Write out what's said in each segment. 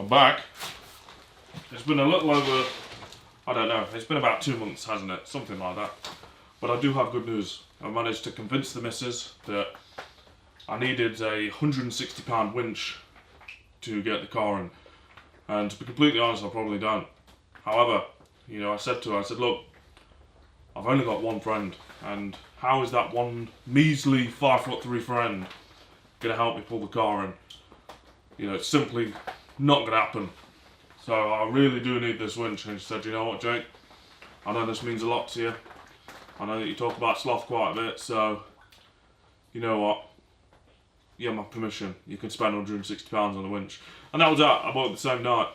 I'm back. It's been a little over, I don't know, it's been about 2 months, hasn't it? Something like that. But I do have good news. I managed to convince the missus that I needed a £160 winch to get the car in. And to be completely honest, I probably don't. However, you know, I said to her, I said, look, I've only got one friend, and how is that one measly 5'3" friend going to help me pull the car in? You know, it's simply not going to happen. So I really do need this winch. And she said, you know what, Jake, I know this means a lot to you. I know that you talk about sloth quite a bit, so you know what, you have my permission. You can spend £160 on the winch. And that was that. I bought it the same night.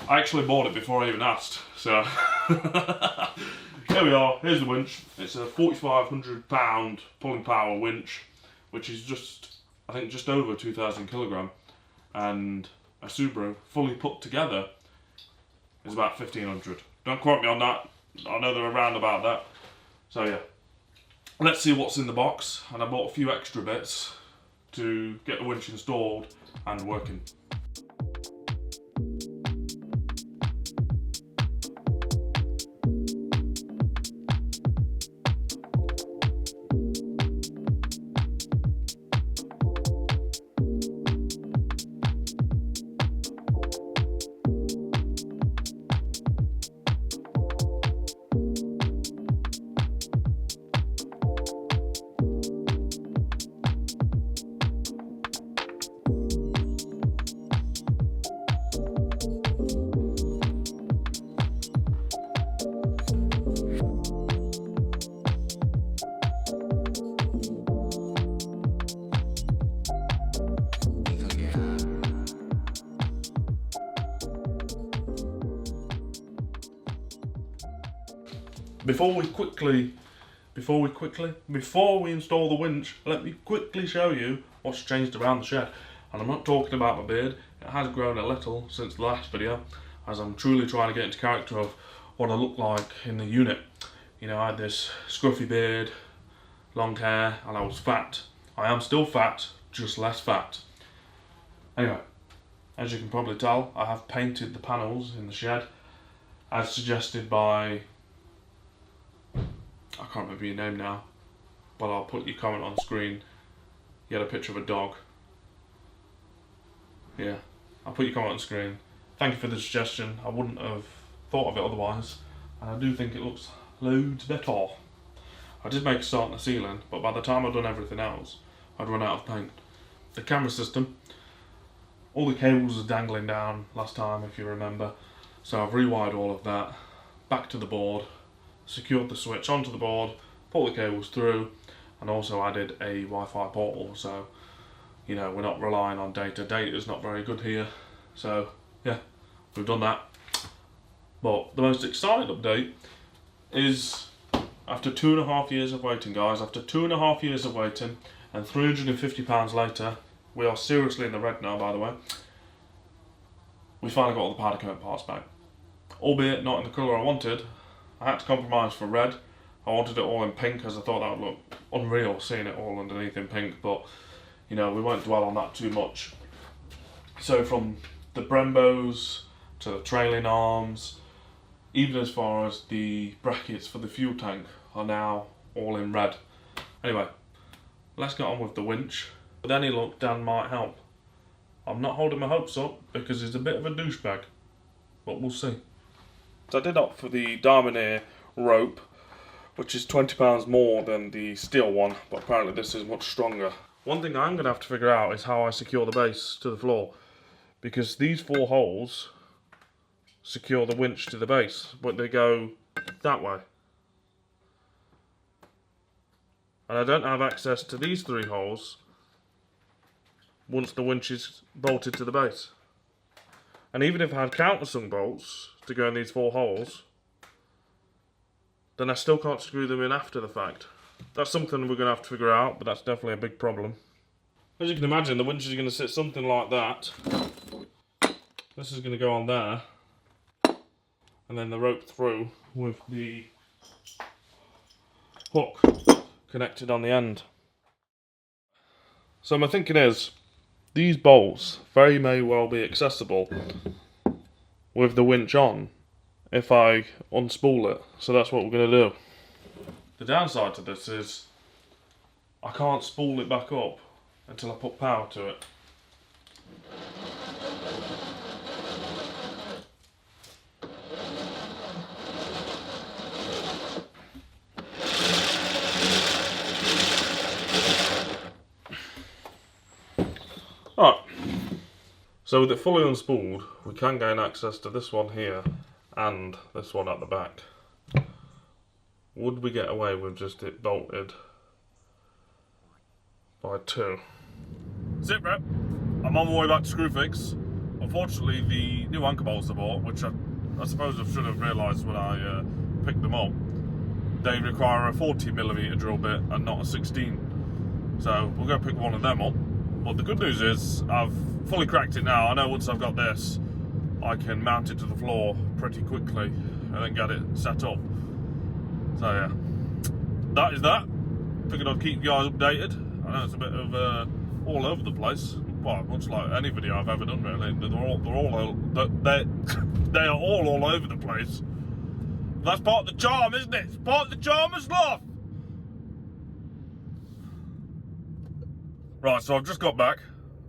I actually bought it before I even asked. So here we are. Here's the winch. It's a £4,500 pulling power winch, which is just, I think, just over 2,000 kilogram, and a Subaru fully put together is about 1,500. Don't quote me on that. I know they're around about that. So yeah, let's see what's in the box. And I bought a few extra bits to get the winch installed and working. Before we install the winch, let me quickly show you what's changed around the shed. And I'm not talking about my beard. It has grown a little since the last video, as I'm truly trying to get into character of what I look like in the unit. You know, I had this scruffy beard, long hair, and I was fat. I am still fat, just less fat. Anyway, as you can probably tell, I have painted the panels in the shed as suggested by, I can't remember your name now, but I'll put your comment on screen. You had a picture of a dog. Yeah, I'll put your comment on screen. Thank you for the suggestion. I wouldn't have thought of it otherwise, and I do think it looks loads better. I did make a start on the ceiling, but by the time I'd done everything else, I'd run out of paint. The camera system, all the cables were dangling down last time, if you remember, so I've rewired all of that back to the board, secured the switch onto the board, pulled the cables through, and also added a Wi-Fi portal, so you know, we're not relying on data. Data's not very good here, so yeah, we've done that. But the most exciting update is, after 2.5 years of waiting, guys, after 2.5 years of waiting and £350 later, we are seriously in the red now, by the way, we finally got all the powder coat parts back. Albeit not in the colour I wanted. I had to compromise for red. I wanted it all in pink, as I thought that would look unreal, seeing it all underneath in pink, but you know, we won't dwell on that too much. So from the Brembos to the trailing arms, even as far as the brackets for the fuel tank, are now all in red. Anyway, let's get on with the winch. With any luck, Dan might help. I'm not holding my hopes up because he's a bit of a douchebag, but we'll see. So I did opt for the Diamond rope, which is £20 more than the steel one, but apparently this is much stronger. One thing I'm going to have to figure out is how I secure the base to the floor, because these 4 holes secure the winch to the base, but they go that way. And I don't have access to these 3 holes once the winch is bolted to the base. And even if I had countersunk bolts to go in these 4 holes, then I still can't screw them in after the fact. That's something we're going to have to figure out, but that's definitely a big problem. As you can imagine, the winch is going to sit something like that. This is going to go on there, and then the rope through with the hook connected on the end. So my thinking is, these bolts very may well be accessible with the winch on if I unspool it. So that's what we're going to do. The downside to this is I can't spool it back up until I put power to it. Right, so with it fully unspooled, we can gain access to this one here and this one at the back. Would we get away with just it bolted by 2? Zip rep, I'm on my way back to Screwfix. Unfortunately, the new anchor bolts I bought, which I suppose I should have realised when I picked them up, they require a 40mm drill bit and not a 16. So we'll go pick one of them up. But the good news is I've fully cracked it now. I know once I've got this, I can mount it to the floor pretty quickly and then get it set up. So yeah, that is that. Figured I'd keep you guys updated. I know it's a bit of all over the place. Well, much like any video I've ever done really. They are all over the place. That's part of the charm, isn't it? It's part of the charm of sloth. Right, so I've just got back.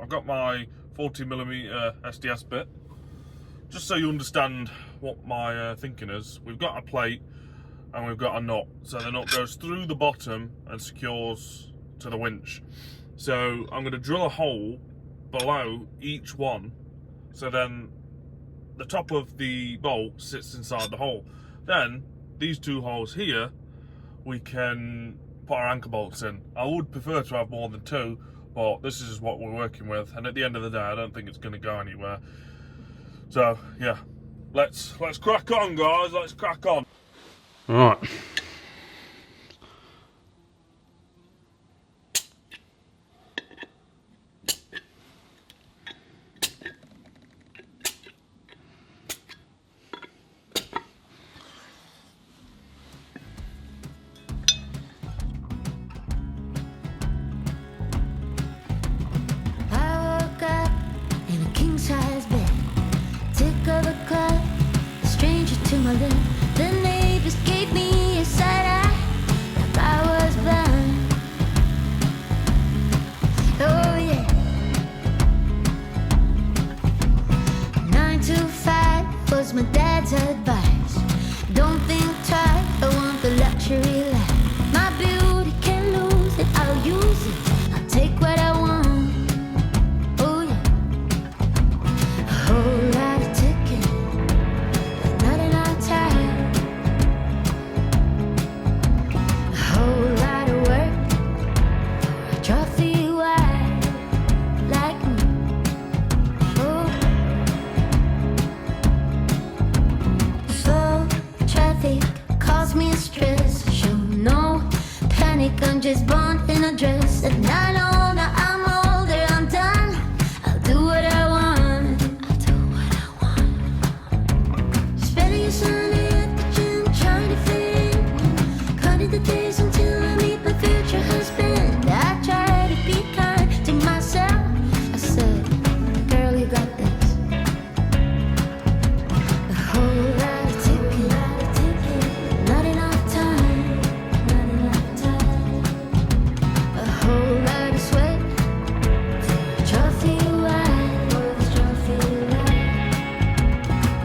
I've got my 40mm SDS bit. Just so you understand what my thinking is, we've got a plate and we've got a nut. So the nut goes through the bottom and secures to the winch. So I'm going to drill a hole below each one, so then the top of the bolt sits inside the hole. Then these 2 holes here, we can put our anchor bolts in. I would prefer to have more than 2, but this is what we're working with, and at the end of the day I don't think it's going to go anywhere. So yeah, let's crack on, guys. Let's crack on. All right. Size bed, tick of the clock, a stranger to my left. The neighbors gave me a side eye, like I was blind. Oh yeah. 9 to 5 was my dad's advice. Don't think twice, I want the luxury life. My beauty can lose it, I'll use it. I'll take what I want. I'm just born in a dress, and I know now I'm older, I'm done. I'll do what I want. I'll do what I want. Spending a Sunday at the gym, trying to fit in. Counting the days until I meet my future husband. I try to be kind to myself. I said, girl, you got this. The whole lot of ticking, not enough time, not enough time. A whole lot of sweat for a trophy wife,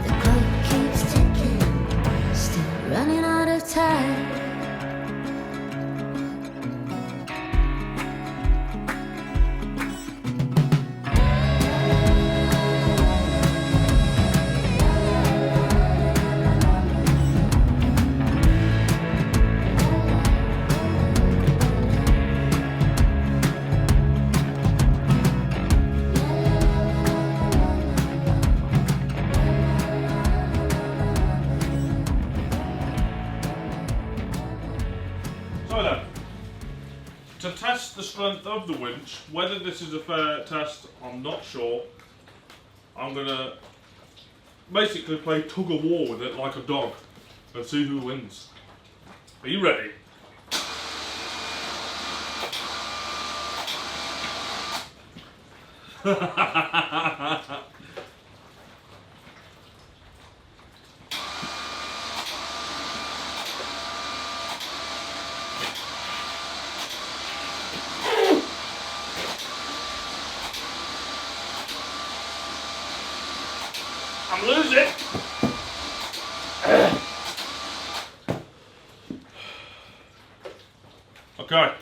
The clock keeps ticking, still running out of time. So then, to test the strength of the winch, whether this is a fair test, I'm not sure. I'm going to basically play tug of war with it like a dog and see who wins. Are you ready? I'm losing. Okay.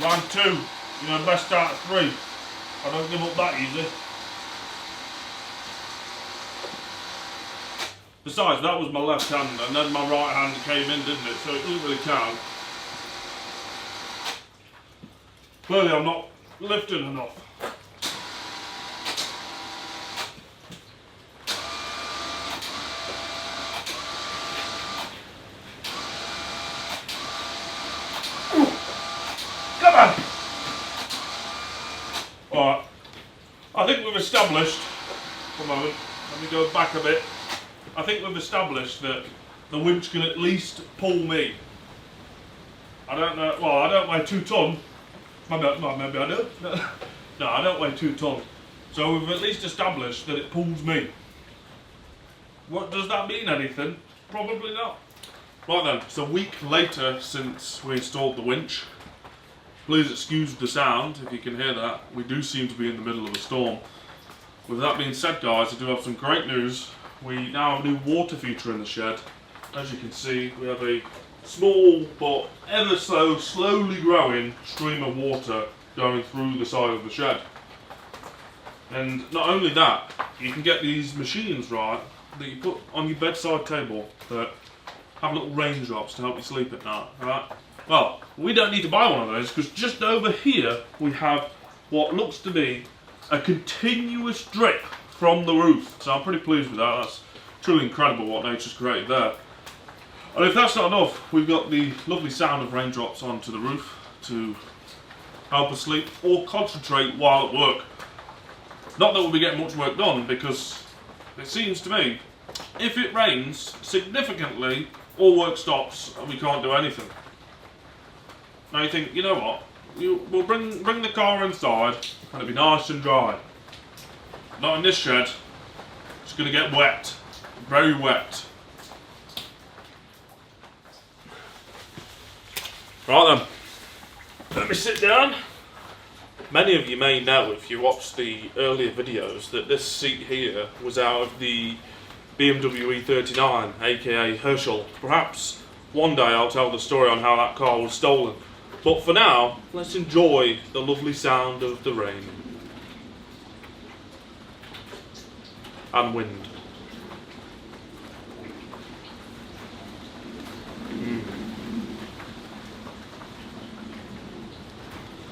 Round 2. You know, best start at 3. I don't give up that easy. Besides, that was my left hand, and then my right hand came in, didn't it? So it doesn't really count. Clearly, I'm not lifting enough. Come on! Alright, I think we've established, for a moment, let me go back a bit. I think we've established that the winch can at least pull me. I don't know, well, I don't weigh 2 tonne. Maybe I do. No, I don't weigh 2 tonne. So we've at least established that it pulls me. What does that mean, anything? Probably not. Right then, it's a week later since we installed the winch. Please excuse the sound if you can hear that. We do seem to be in the middle of a storm. With that being said, guys, I do have some great news. We now have a new water feature in the shed. As you can see, we have a small but ever so slowly growing stream of water going through the side of the shed. And not only that, you can get these machines, right, that you put on your bedside table that have little raindrops to help you sleep at night, right? Well, we don't need to buy one of those because just over here we have what looks to be a continuous drip from the roof. So I'm pretty pleased with that. That's truly incredible what nature's created there. And if that's not enough, we've got the lovely sound of raindrops onto the roof to help us sleep or concentrate while at work. Not that we'll be getting much work done, because it seems to me, if it rains significantly, all work stops and we can't do anything. Now you think, you know what, we'll bring the car inside and it'll be nice and dry. Not in this shed, it's going to get wet, very wet. Right then, let me sit down. Many of you may know, if you watched the earlier videos, that this seat here was out of the BMW E39, aka Herschel. Perhaps one day I'll tell the story on how that car was stolen. But for now, let's enjoy the lovely sound of the rain. And wind.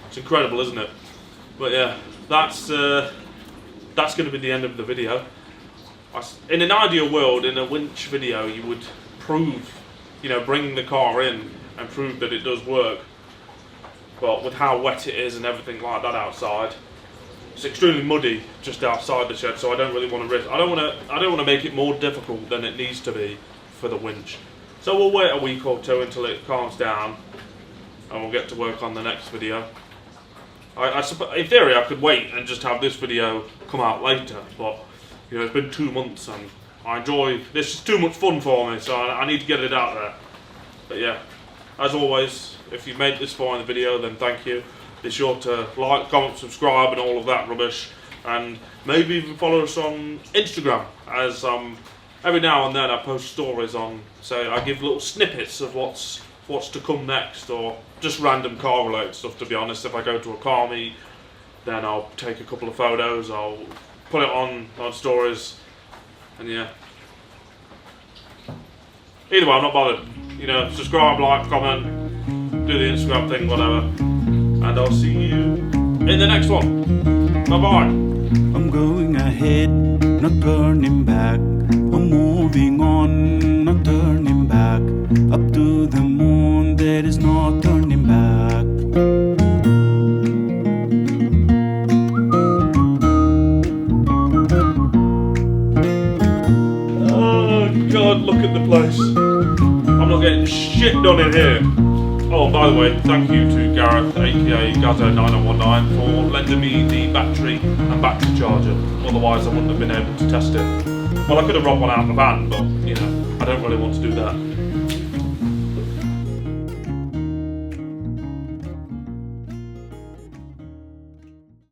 It's incredible, isn't it? But yeah, that's going to be the end of the video. In an ideal world, in a winch video, you would prove, you know, bring the car in and prove that it does work. But with how wet it is and everything like that outside, it's extremely muddy just outside the shed. So I don't really want to risk. I don't want to make it more difficult than it needs to be for the winch. So we'll wait a week or two until it calms down, and we'll get to work on the next video. In theory, I could wait and just have this video come out later, but you know, it's been 2 months and I enjoy this. Is too much fun for me, so I need to get it out there. But yeah, as always, if you've made this far in the video, then thank you. Be sure to like, comment, subscribe and all of that rubbish, and maybe even follow us on Instagram, as every now and then I post stories on, say, I give little snippets of what's to come next, or just random car related stuff. To be honest, if I go to a car meet, then I'll take a couple of photos, I'll put it on stories, and yeah. Either way, I'm not bothered. You know, subscribe, like, comment, do the Instagram thing, whatever, and I'll see you in the next one. Bye bye. I'm going ahead, not turning back. I'm moving on, not turning back. Up to the moon, there is no turning back. Oh God, look at the place. I'm not getting shit done in here. Oh, by the way, thank you to Gareth, aka Gazo9019, for lending me the battery and battery charger. Otherwise, I wouldn't have been able to test it. Well, I could have robbed one out of the van, but, you know, I don't really want to do that.